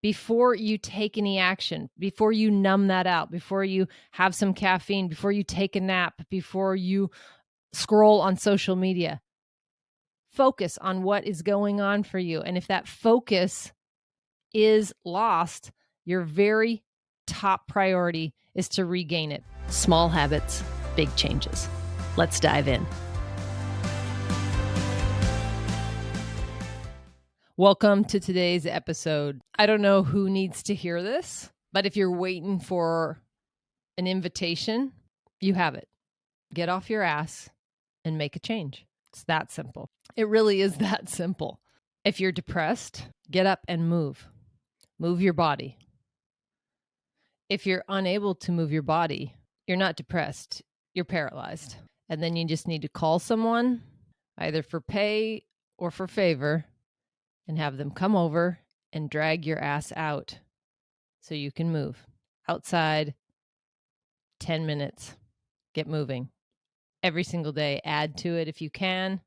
before you take any action, before you numb that out, before you have some caffeine, before you take a nap, before you scroll on social media. Focus on what is going on for you. And if that focus is lost, your very top priority is to regain it. Small habits, big changes. Let's dive in. Welcome to today's episode. I don't know who needs to hear this, but if you're waiting for an invitation, you have it. Get off your ass and make a change. It's that simple. It really is that simple. If you're depressed, get up and move. Move your body. If you're unable to move your body, you're not depressed, you're paralyzed. And then you just need to call someone, either for pay or for favor, and have them come over and drag your ass out so you can move. Outside, 10 minutes, get moving. Every single day, add to it if you can.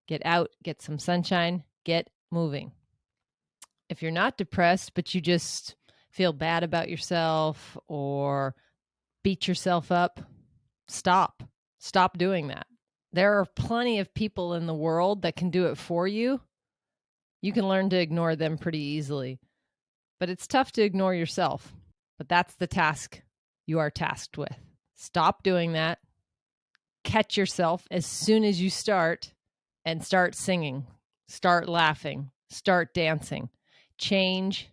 Get out, get some sunshine, get moving. If you're not depressed, but you just feel bad about yourself or beat yourself up, stop. Stop doing that. There are plenty of people in the world that can do it for you. You can learn to ignore them pretty easily, but it's tough to ignore yourself. But that's the task you are tasked with. Stop doing that. Catch yourself as soon as you start and start singing, start laughing, start dancing. Change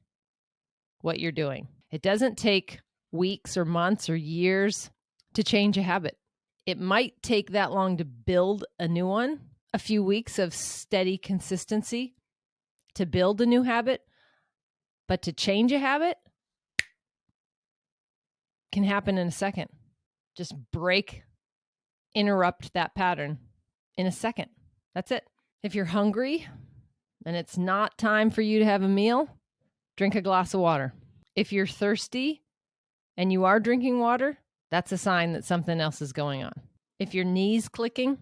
what you're doing. It doesn't take weeks or months or years to change a habit. It might take that long to build a new one, a few weeks of steady consistency to build a new habit, but to change a habit can happen in a second. Just interrupt that pattern in a second. That's it. If you're hungry and it's not time for you to have a meal, drink a glass of water. If you're thirsty and you are drinking water, that's a sign that something else is going on. If your knee's clicking,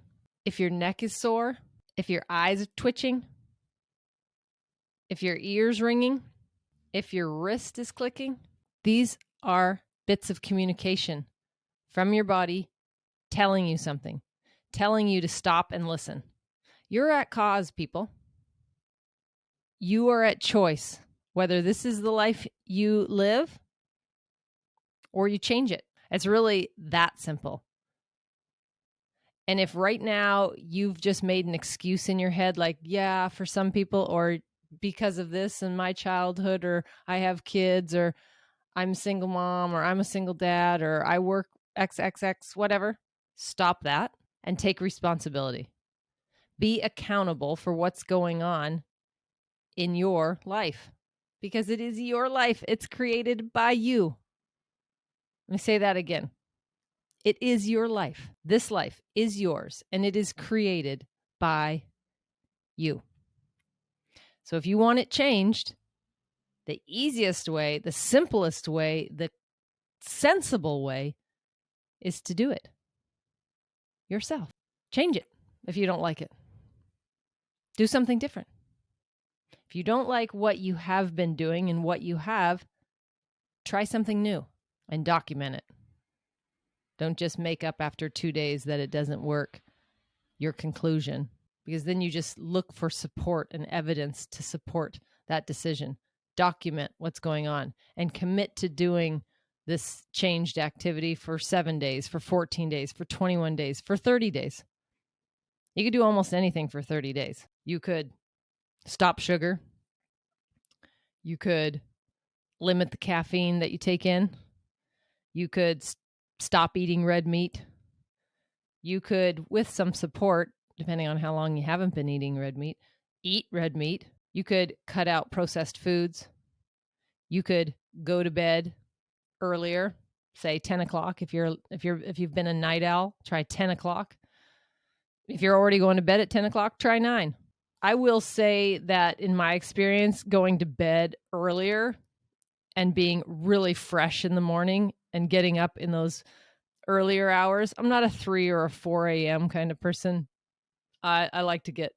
if your neck is sore, if your eyes are twitching, if your ear's ringing, if your wrist is clicking, these are bits of communication from your body telling you something, telling you to stop and listen. You're at cause, people. You are at choice, whether this is the life you live or you change it. It's really that simple. And if right now you've just made an excuse in your head, like, yeah, for some people, or because of this in my childhood, or I have kids, or I'm a single mom, or I'm a single dad, or I work XXX, whatever, stop that and take responsibility. Be accountable for what's going on in your life, because it is your life. It's created by you. Let me say that again. It is your life. This life is yours, and it is created by you. So if you want it changed, the easiest way, the simplest way, the sensible way is to do it yourself. Change it if you don't like it. Do something different. If you don't like what you have been doing and what you have, try something new and document it. Don't just make up after 2 days that it doesn't work your conclusion, because then you just look for support and evidence to support that decision. Document what's going on and commit to doing this changed activity for 7 days, for 14 days, for 21 days, for 30 days. You could do almost anything for 30 days. You could stop sugar. You could limit the caffeine that you take in. You could stop eating red meat. You could, with some support, depending on how long you haven't been eating red meat, eat red meat. You could cut out processed foods. You could go to bed earlier, say 10 o'clock. If you've been a night owl, try 10 o'clock. If you're already going to bed at 10 o'clock, try 9. I will say that in my experience, going to bed earlier and being really fresh in the morning and getting up in those earlier hours. I'm not a 3 or a 4 a.m. kind of person. I like to get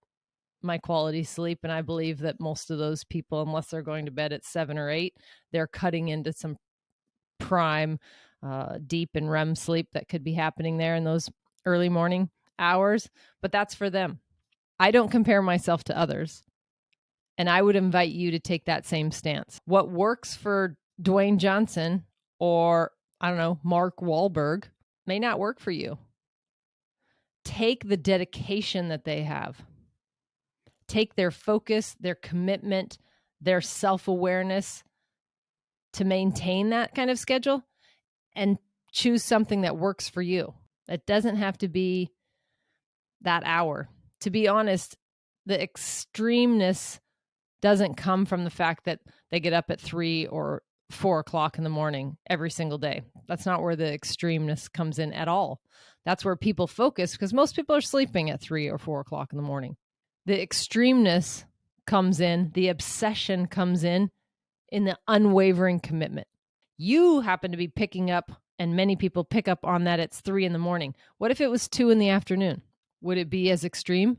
my quality sleep. And I believe that most of those people, unless they're going to bed at 7 or 8, they're cutting into some prime, deep and REM sleep that could be happening there in those early morning hours. But that's for them. I don't compare myself to others. And I would invite you to take that same stance. What works for Dwayne Johnson or, I don't know, Mark Wahlberg may not work for you. Take the dedication that they have. Take their focus, their commitment, their self-awareness to maintain that kind of schedule and choose something that works for you. It doesn't have to be that hour. To be honest, the extremeness doesn't come from the fact that they get up at 3 or 4 o'clock in the morning every single day. That's not where the extremeness comes in at all. That's where people focus because most people are sleeping at 3 or 4 o'clock in the morning. The extremeness comes in, the obsession comes in the unwavering commitment. You happen to be picking up, and many people pick up on that it's 3 in the morning. What if it was 2 in the afternoon? Would it be as extreme?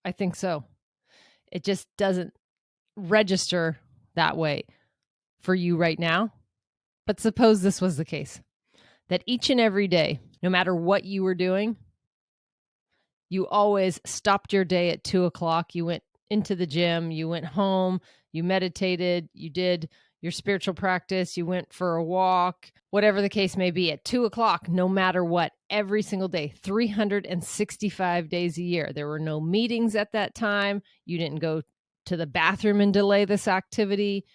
I think so. It just doesn't register that way for you right now. But suppose this was the case, that each and every day, no matter what you were doing, you always stopped your day at 2 o'clock. You went into the gym, you went home, you meditated, you did your spiritual practice, you went for a walk, whatever the case may be, at 2 o'clock, no matter what, every single day, 365 days a year. There were no meetings at that time. You didn't go to the bathroom and delay this activity.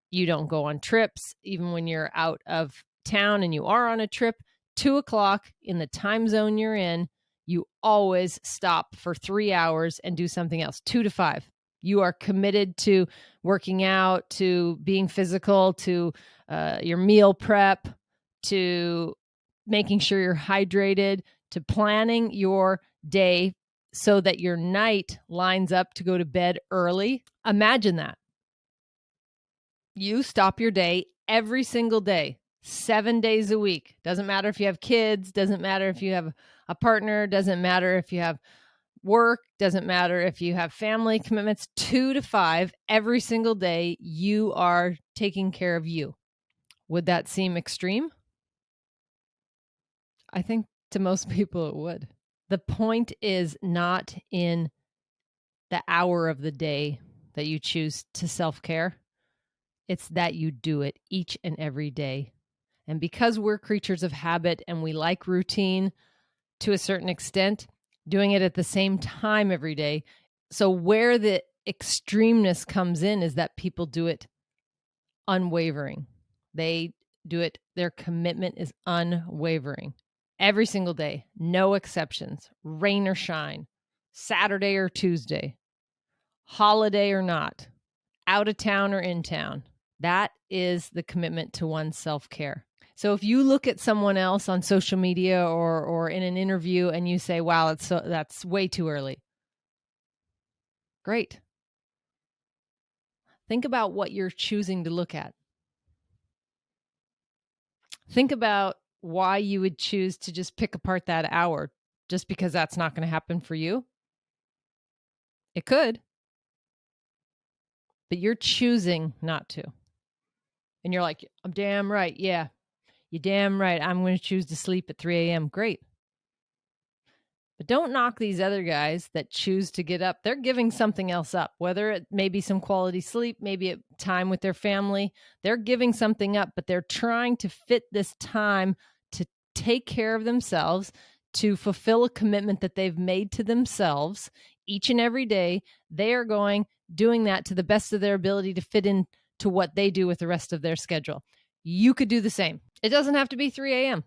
You don't go on trips, even when you're out of town and you are on a trip. 2 o'clock in the time zone you're in, you always stop for 3 hours and do something else, 2 to 5. You are committed to working out, to being physical, to your meal prep, to making sure you're hydrated, to planning your day so that your night lines up to go to bed early. Imagine that. You stop your day every single day, 7 days a week. Doesn't matter if you have kids, doesn't matter if you have a partner, doesn't matter if you have work, doesn't matter if you have family commitments. 2 to 5 every single day, you are taking care of you. Would that seem extreme? I think to most people it would. The point is not in the hour of the day that you choose to self-care. It's that you do it each and every day. And because we're creatures of habit and we like routine to a certain extent, doing it at the same time every day. So where the extremeness comes in is that people do it unwavering. They do it, their commitment is unwavering. Every single day, no exceptions, rain or shine, Saturday or Tuesday, holiday or not, out of town or in town. That is the commitment to one's self-care. So if you look at someone else on social media or in an interview and you say, wow, that's way too early. Great. Think about what you're choosing to look at. Think about why you would choose to just pick apart that hour just because that's not going to happen for you. It could, but you're choosing not to. And you're like, I'm damn right. Yeah, you're damn right. I'm going to choose to sleep at 3 a.m. Great. But don't knock these other guys that choose to get up. They're giving something else up, whether it may be some quality sleep, maybe a time with their family. They're giving something up, but they're trying to fit this time to take care of themselves, to fulfill a commitment that they've made to themselves each and every day. They are doing that to the best of their ability to fit into what they do with the rest of their schedule. You could do the same. It doesn't have to be 3 a.m.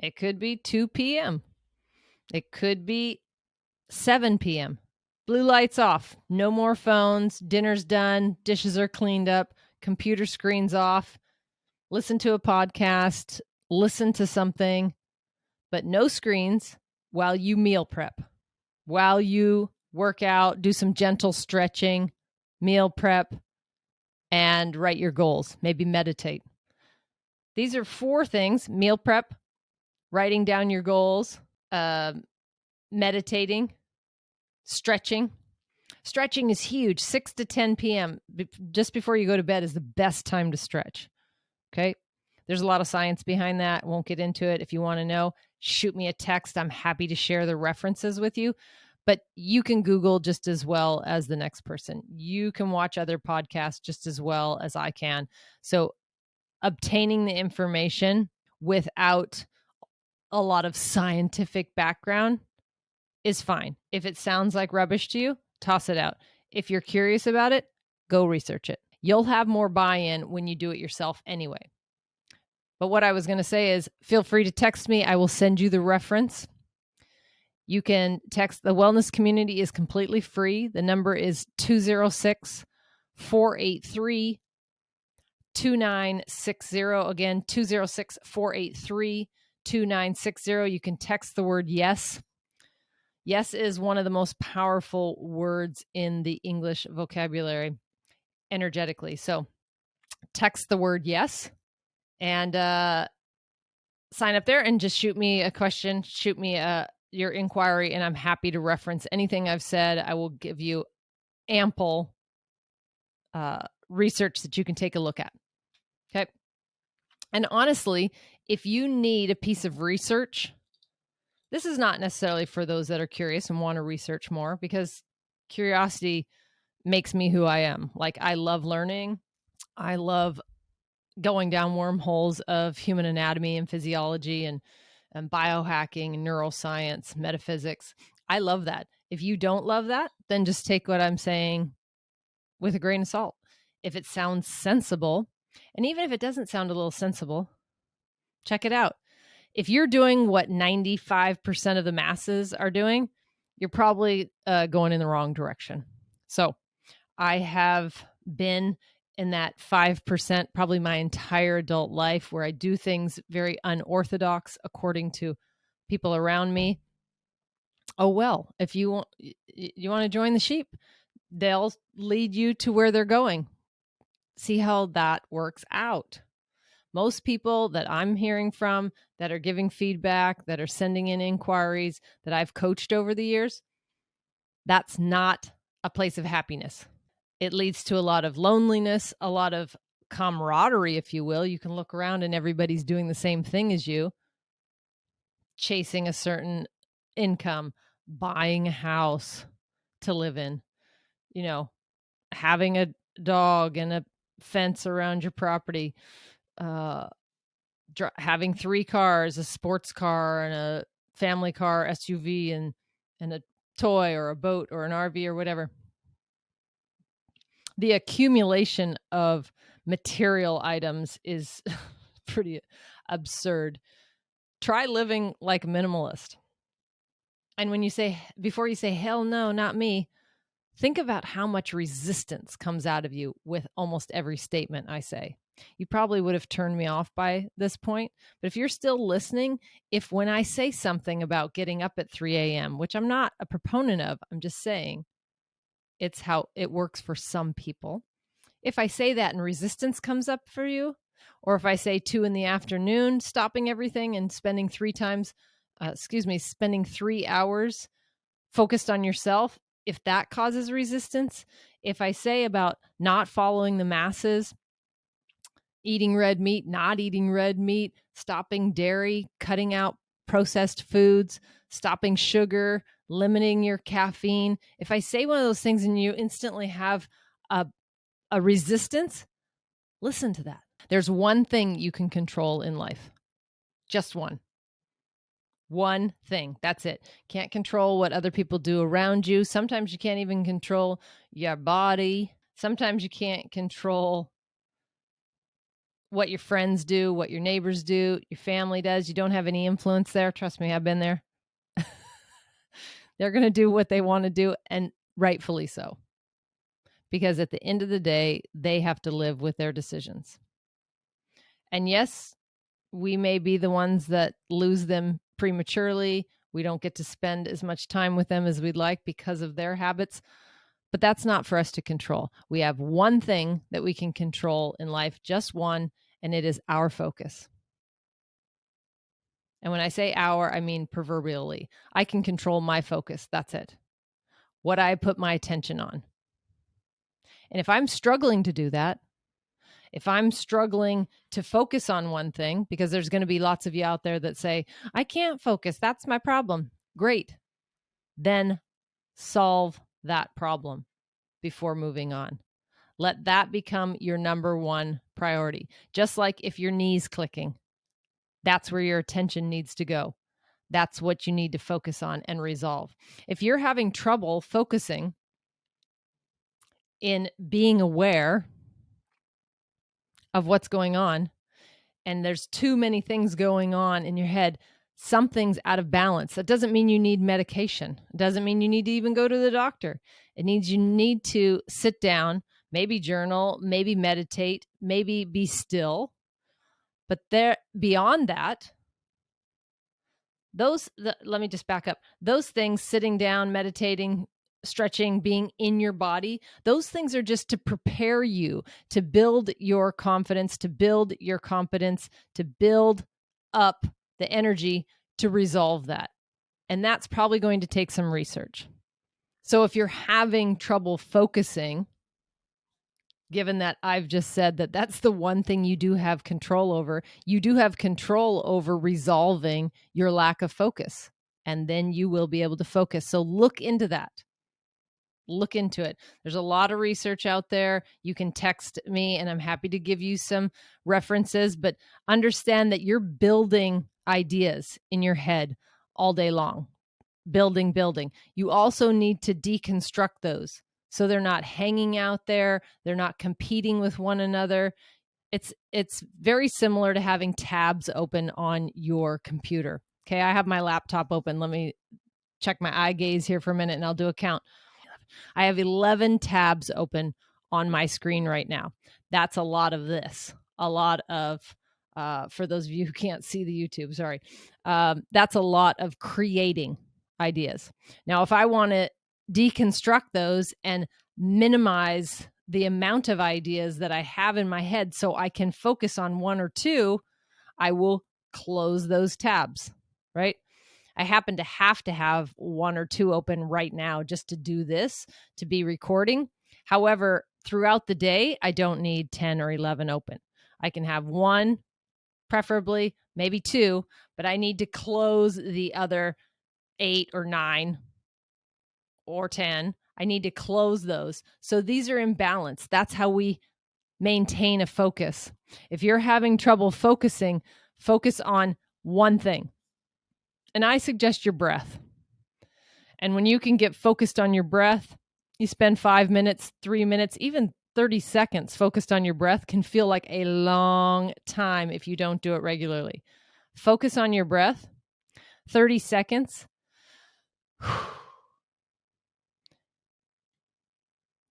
It could be 2 p.m. It could be 7 p.m. Blue lights off. No more phones. Dinner's done. Dishes are cleaned up. Computer screens off. Listen to a podcast. Listen to something. But no screens while you meal prep. While you work out, do some gentle stretching, meal prep, and write your goals. Maybe meditate. These are 4 things: meal prep, writing down your goals, meditating, Stretching. Stretching is huge. 6 to 10 p.m. Just before you go to bed is the best time to stretch. Okay. There's a lot of science behind that. Won't get into it. If you want to know, shoot me a text. I'm happy to share the references with you. But you can Google just as well as the next person. You can watch other podcasts just as well as I can. So obtaining the information without a lot of scientific background is fine. If it sounds like rubbish to you, toss it out. If you're curious about it, go research it. You'll have more buy-in when you do it yourself anyway. But what I was going to say is feel free to text me. I will send you the reference. You can text. The wellness community is completely free. The number is 206-483-2960. Again, 206-483-2960. You can text the word yes. Yes is one of the most powerful words in the English vocabulary energetically. So text the word yes and sign up there and just shoot me a question, shoot me your inquiry, and I'm happy to reference anything I've said. I will give you ample research that you can take a look at. Okay. And honestly, if you need a piece of research, this is not necessarily for those that are curious and want to research more, because curiosity makes me who I am. Like, I love learning. I love going down wormholes of human anatomy and physiology and biohacking and neuroscience, metaphysics. I love that. If you don't love that, then just take what I'm saying with a grain of salt. If it sounds sensible, and even if it doesn't sound a little sensible, check it out. If you're doing what 95% of the masses are doing, you're probably going in the wrong direction. So I have been in that 5% probably my entire adult life, where I do things very unorthodox according to people around me. Oh, well, if you want to join the sheep, they'll lead you to where they're going. See how that works out. Most people that I'm hearing from that are giving feedback, that are sending in inquiries, that I've coached over the years, that's not a place of happiness. It leads to a lot of loneliness, a lot of camaraderie, if you will. You can look around and everybody's doing the same thing as you, chasing a certain income, buying a house to live in, having a dog and a fence around your property, having 3 cars, a sports car and a family car, SUV, and a toy or a boat or an RV or whatever. The accumulation of material items is pretty absurd. Try living like a minimalist. And when you say, before you say, hell no, not me, think about how much resistance comes out of you with almost every statement I say. You probably would have turned me off by this point, but if you're still listening, if when I say something about getting up at 3 a.m., which I'm not a proponent of, I'm just saying it's how it works for some people. If I say that and resistance comes up for you, or if I say 2 in the afternoon, stopping everything and spending 3 hours focused on yourself, if that causes resistance, if I say about not following the masses, eating red meat, not eating red meat, stopping dairy, cutting out processed foods, stopping sugar, limiting your caffeine, if I say one of those things and you instantly have a resistance, listen to that. There's one thing you can control in life. Just one. One thing. That's it. Can't control what other people do around you. Sometimes you can't even control your body. Sometimes you can't control what your friends do, what your neighbors do, your family does. You don't have any influence there. Trust me, I've been there. They're going to do what they want to do, and rightfully so. Because at the end of the day, they have to live with their decisions. And yes, we may be the ones that lose them prematurely. We don't get to spend as much time with them as we'd like because of their habits. But that's not for us to control. We have one thing that we can control in life, just one, and it is our focus. And when I say our, I mean proverbially. I can control my focus. That's it. what I put my attention on. And if I'm struggling to do that, if I'm struggling to focus on one thing, because there's going to be lots of you out there that say, I can't focus, that's my problem. Great. Then solve that problem before moving on. Let that become your number one priority. Just like if your knee's clicking, that's where your attention needs to go. That's what you need to focus on and resolve. If you're having trouble focusing in being aware of what's going on, and there's too many things going on in your head, something's out of balance. That doesn't mean you need medication. It doesn't mean you need to even go to the doctor. It means you need to sit down, maybe journal, maybe meditate, maybe be still. But beyond that, let me just back up. Those things, sitting down, meditating, stretching, being in your body, those things are just to prepare you to build your confidence, to build your competence, to build up the energy to resolve that. And that's probably going to take some research. So if you're having trouble focusing, given that I've just said that that's the one thing you do have control over, you do have control over resolving your lack of focus. And then you will be able to focus. So look into that. Look into it. There's a lot of research out there. You can text me and I'm happy to give you some references, but understand that you're building ideas in your head all day long. Building. You also need to deconstruct those so they're not hanging out there. They're not competing with one another. It's very similar to having tabs open on your computer. Okay, I have my laptop open. Let me check my eye gaze here for a minute and I'll do a count. I have 11 tabs open on my screen right now. That's a lot of this. A lot of, for those of you who can't see the YouTube, sorry. That's a lot of creating ideas. Now, if I want to deconstruct those and minimize the amount of ideas that I have in my head so I can focus on one or two, I will close those tabs, right? I happen to have one or two open right now just to do this, to be recording. However, throughout the day, I don't need 10 or 11 open. I can have one, preferably, maybe two, but I need to close the other 8 or 9 or 10. I need to close those. So these are in balance. That's how we maintain a focus. If you're having trouble focusing, focus on one thing. And I suggest your breath. And when you can get focused on your breath, you spend 5 minutes, 3 minutes, even 30 seconds focused on your breath can feel like a long time if you don't do it regularly. Focus on your breath, 30 seconds.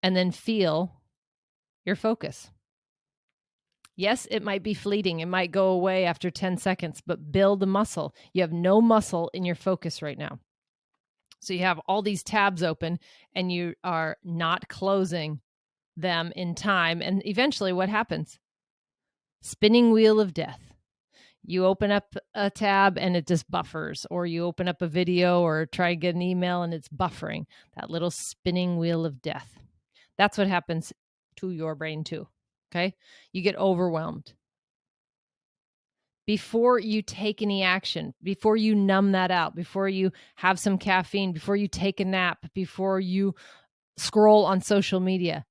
And then feel your focus. Yes, it might be fleeting. It might go away after 10 seconds, but build a muscle. You have no muscle in your focus right now. So you have all these tabs open and you are not closing them in time. And eventually what happens? Spinning wheel of death. You open up a tab and it just buffers, or you open up a video or try to get an email and it's buffering. That little spinning wheel of death. That's what happens to your brain too. Okay? You get overwhelmed. Before you take any action, before you numb that out, before you have some caffeine, before you take a nap, before you scroll on social media,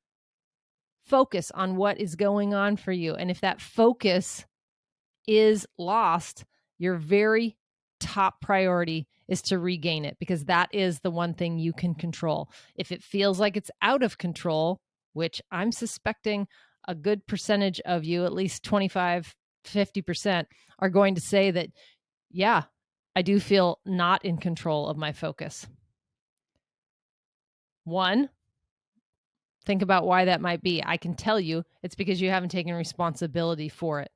focus on what is going on for you. And if that focus is lost, your very top priority is to regain it, because that is the one thing you can control. If it feels like it's out of control, which I'm suspecting a good percentage of you, at least 25, 50%, are going to say that, yeah, I do feel not in control of my focus. One, think about why that might be. I can tell you it's because you haven't taken responsibility for it.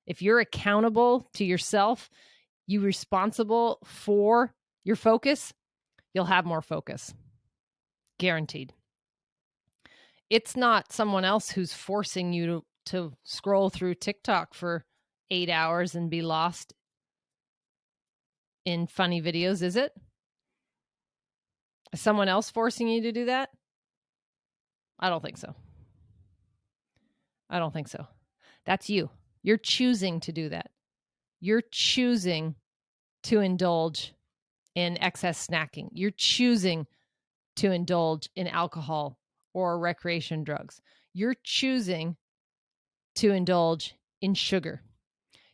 If you're accountable to yourself, you're responsible for your focus, you'll have more focus. Guaranteed. It's not someone else who's forcing you to scroll through TikTok for 8 hours and be lost in funny videos, is it? Is someone else forcing you to do that? I don't think so. I don't think so. That's you. You're choosing to do that. You're choosing to indulge in excess snacking. You're choosing to indulge in alcohol or recreation drugs. You're choosing to indulge in sugar.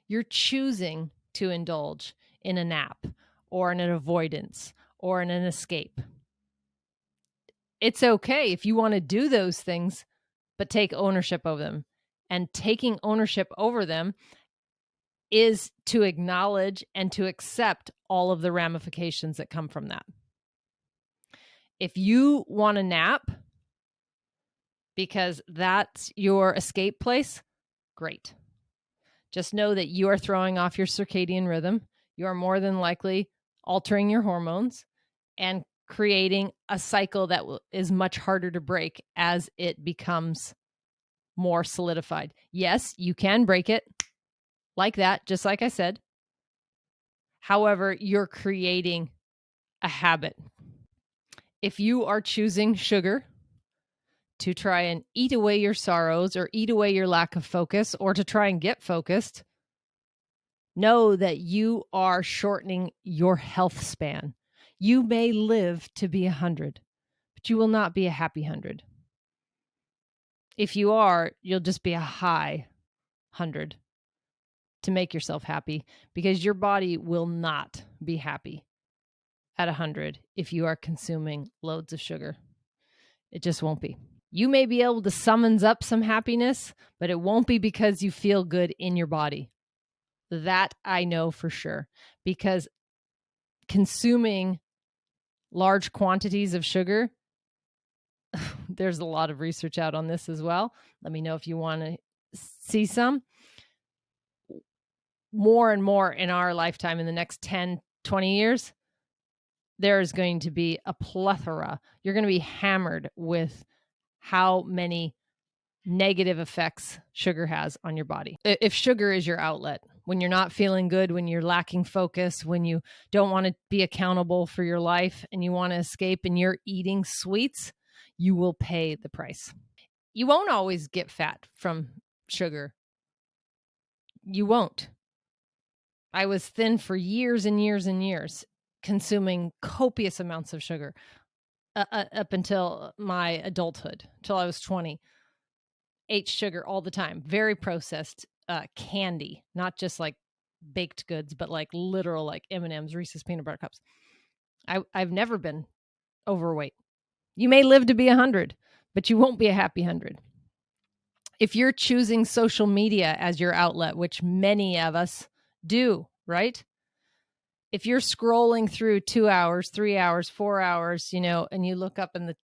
You're choosing to indulge in a nap or in an avoidance or in an escape. It's okay if you want to do those things, but take ownership of them. And taking ownership over them is to acknowledge and to accept all of the ramifications that come from that. If you want to nap because that's your escape place, great. Just know that you are throwing off your circadian rhythm. You are more than likely altering your hormones and creating a cycle that is much harder to break as it becomes more solidified. Yes, you can break it like that, just like I said. However, you're creating a habit. If you are choosing sugar to try and eat away your sorrows or eat away your lack of focus or to try and get focused, know that you are shortening your health span. You may live to be 100, but you will not be a happy 100. If you are, you'll just be a high 100 to make yourself happy, because your body will not be happy at 100 if you are consuming loads of sugar. It just won't be. You may be able to summons up some happiness, but it won't be because you feel good in your body. That I know for sure, because consuming large quantities of sugar, there's a lot of research out on this as well. Let me know if you want to see some. More and more in our lifetime, in the next 10, 20 years, there is going to be a plethora. You're going to be hammered with how many negative effects sugar has on your body. If sugar is your outlet, when you're not feeling good, when you're lacking focus, when you don't want to be accountable for your life and you want to escape and you're eating sweets, you will pay the price. You won't always get fat from sugar. You won't. I was thin for years and years and years, consuming copious amounts of sugar up until my adulthood, till I was 20. Ate sugar all the time, very processed candy, not just like baked goods, but like literal like M&Ms, Reese's peanut butter cups. I've never been overweight. You may live to be 100, but you won't be a happy 100. If you're choosing social media as your outlet, which many of us do, right? If you're scrolling through 2 hours, 3 hours, 4 hours, and you look up and the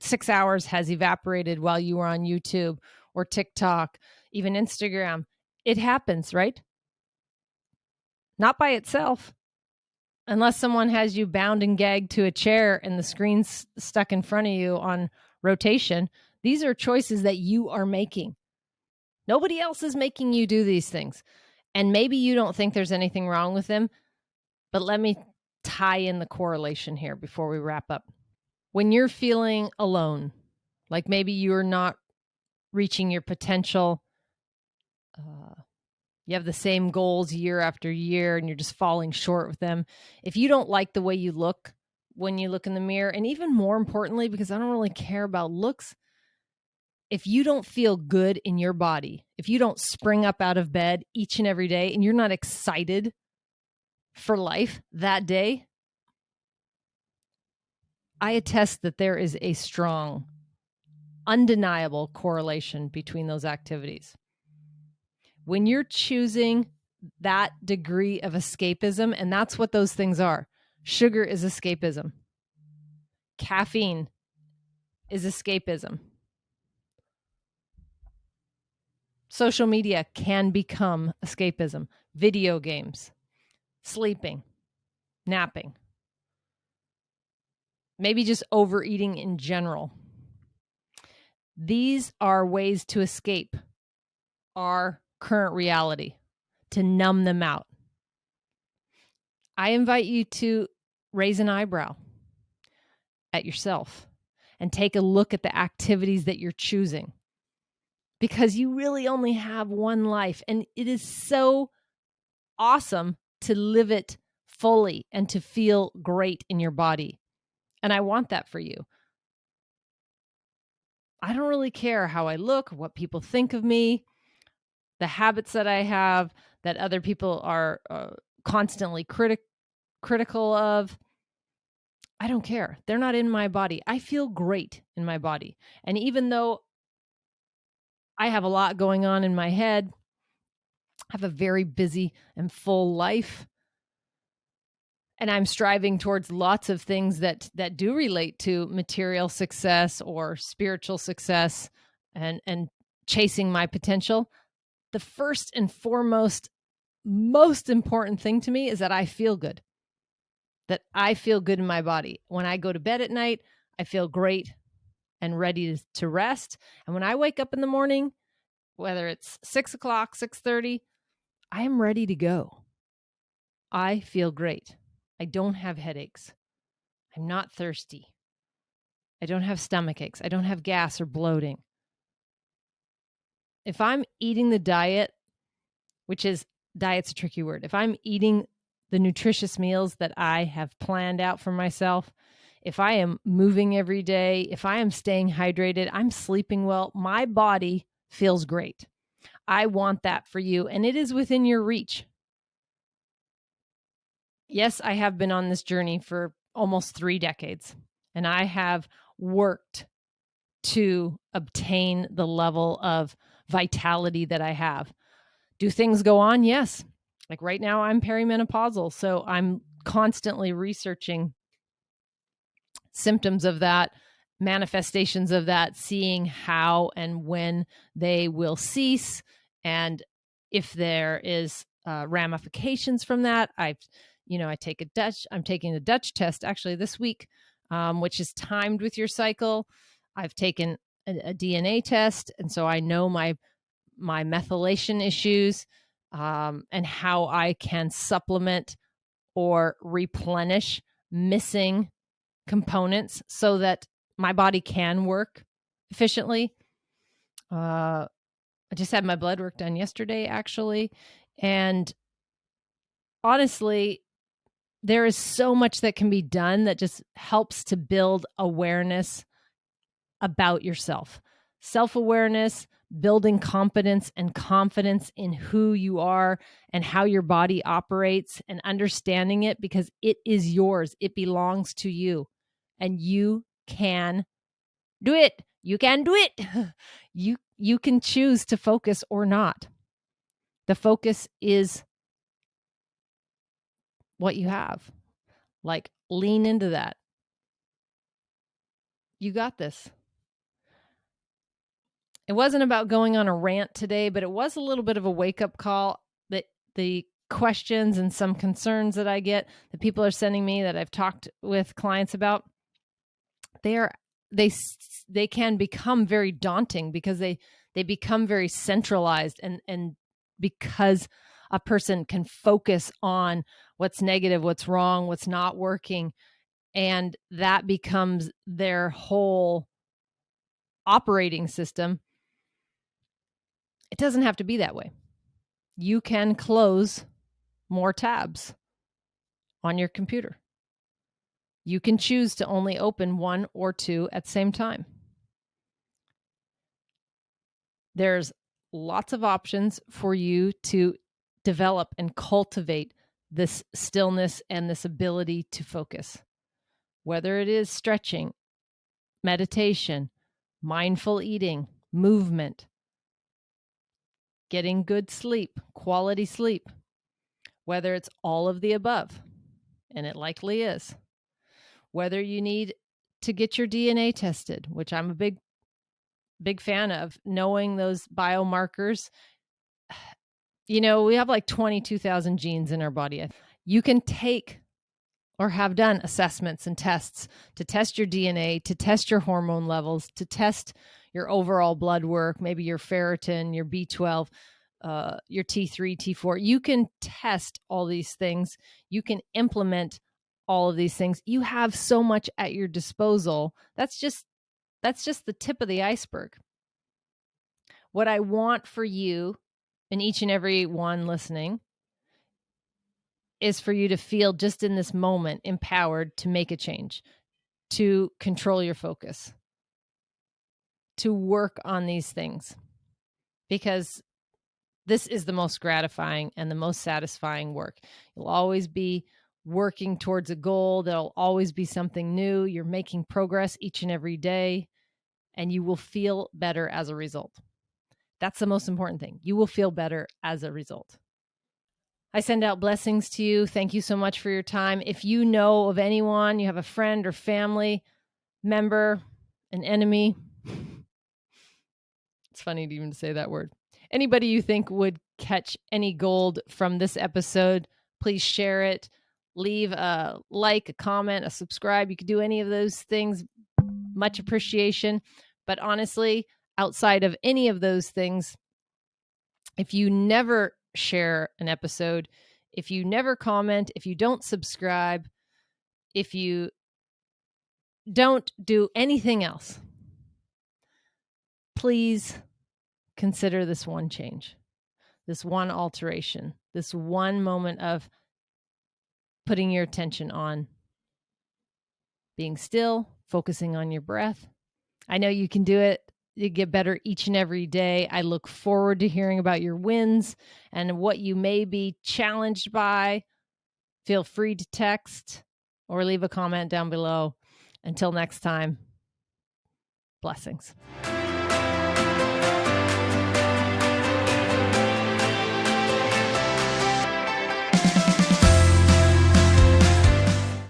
6 hours has evaporated while you were on YouTube or TikTok, even Instagram, it happens, right? Not by itself. Unless someone has you bound and gagged to a chair and the screen's stuck in front of you on rotation. These are choices that you are making. Nobody else is making you do these things. And maybe you don't think there's anything wrong with them, but let me tie in the correlation here before we wrap up. When you're feeling alone, like maybe you're not reaching your potential, you have the same goals year after year and you're just falling short with them. If you don't like the way you look when you look in the mirror, and even more importantly, because I don't really care about looks, if you don't feel good in your body, if you don't spring up out of bed each and every day and you're not excited for life that day, I attest that there is a strong, undeniable correlation between those activities. When you're choosing that degree of escapism, and that's what those things are. Sugar is escapism. Caffeine is escapism. Social media can become escapism. Video games, sleeping, napping, maybe just overeating in general. These are ways to escape our current reality, to numb them out. I invite you to raise an eyebrow at yourself and take a look at the activities that you're choosing, because you really only have one life, and it is so awesome to live it fully and to feel great in your body. And I want that for you. I don't really care how I look, what people think of me, the habits that I have that other people are constantly critical of. I don't care. They're not in my body. I feel great in my body. And even though I have a lot going on in my head, I have a very busy and full life, and I'm striving towards lots of things that do relate to material success or spiritual success and chasing my potential. The first and foremost, most important thing to me is that I feel good. That I feel good in my body. When I go to bed at night, I feel great and ready to rest. And when I wake up in the morning, whether it's 6 o'clock, 6:30, I am ready to go. I feel great. I don't have headaches. I'm not thirsty. I don't have stomach aches. I don't have gas or bloating. If I'm eating the diet, diet's a tricky word. If I'm eating the nutritious meals that I have planned out for myself, if I am moving every day, if I am staying hydrated, I'm sleeping well, my body feels great. I want that for you, and it is within your reach. Yes, I have been on this journey for almost 3 decades, and I have worked to obtain the level of vitality that I have. Do things go on? Yes. Like right now, I'm perimenopausal, so I'm constantly researching symptoms of that, manifestations of that, seeing how and when they will cease, and if there is ramifications from that. I'm taking a Dutch test actually this week, which is timed with your cycle. I've taken a DNA test, and so I know my methylation issues, and how I can supplement or replenish missing components so that my body can work efficiently. I just had my blood work done yesterday, actually. And honestly, there is so much that can be done that just helps to build awareness about yourself. Self-awareness, building competence and confidence in who you are and how your body operates, and understanding it, because it is yours. It belongs to you, and you can do it. You can do it. You can choose to focus or not. The focus is what you have. Like, lean into that. You got this. It wasn't about going on a rant today, but it was a little bit of a wake-up call. That the questions and some concerns that I get that people are sending me, that I've talked with clients about, they can become very daunting, because they become very centralized, and because a person can focus on what's negative, what's wrong, what's not working, and that becomes their whole operating system. It doesn't have to be that way. You can close more tabs on your computer. You can choose to only open 1 or 2 at the same time. There's lots of options for you to develop and cultivate this stillness and this ability to focus. Whether it is stretching, meditation, mindful eating, movement, getting good sleep, quality sleep, whether it's all of the above, and it likely is. Whether you need to get your DNA tested, which I'm a big fan of, knowing those biomarkers. We have like 22,000 genes in our body. You can take or have done assessments and tests to test your DNA, to test your hormone levels, to test your overall blood work, maybe your ferritin, your B12, your T3, T4. You can test all these things. You can implement all of these things. You have so much at your disposal. That's just the tip of the iceberg. What I want for you and each and every one listening is for you to feel just in this moment empowered to make a change, to control your focus, to work on these things, because this is the most gratifying and the most satisfying work. You'll always be working towards a goal. There'll always be something new. You're making progress each and every day, and you will feel better as a result. That's the most important thing. You will feel better as a result. I send out blessings to you. Thank you so much for your time. If you know of anyone, you have a friend or family member, an enemy, it's funny to even say that word, anybody you think would catch any gold from this episode, please share it. Leave a like, a comment, a subscribe. You could do any of those things. Much appreciation. But honestly, outside of any of those things, if you never share an episode, if you never comment, if you don't subscribe, if you don't do anything else, please consider this one change, this one alteration, this one moment of putting your attention on being still, focusing on your breath. I know you can do it. You get better each and every day. I look forward to hearing about your wins and what you may be challenged by. Feel free to text or leave a comment down below. Until next time, blessings.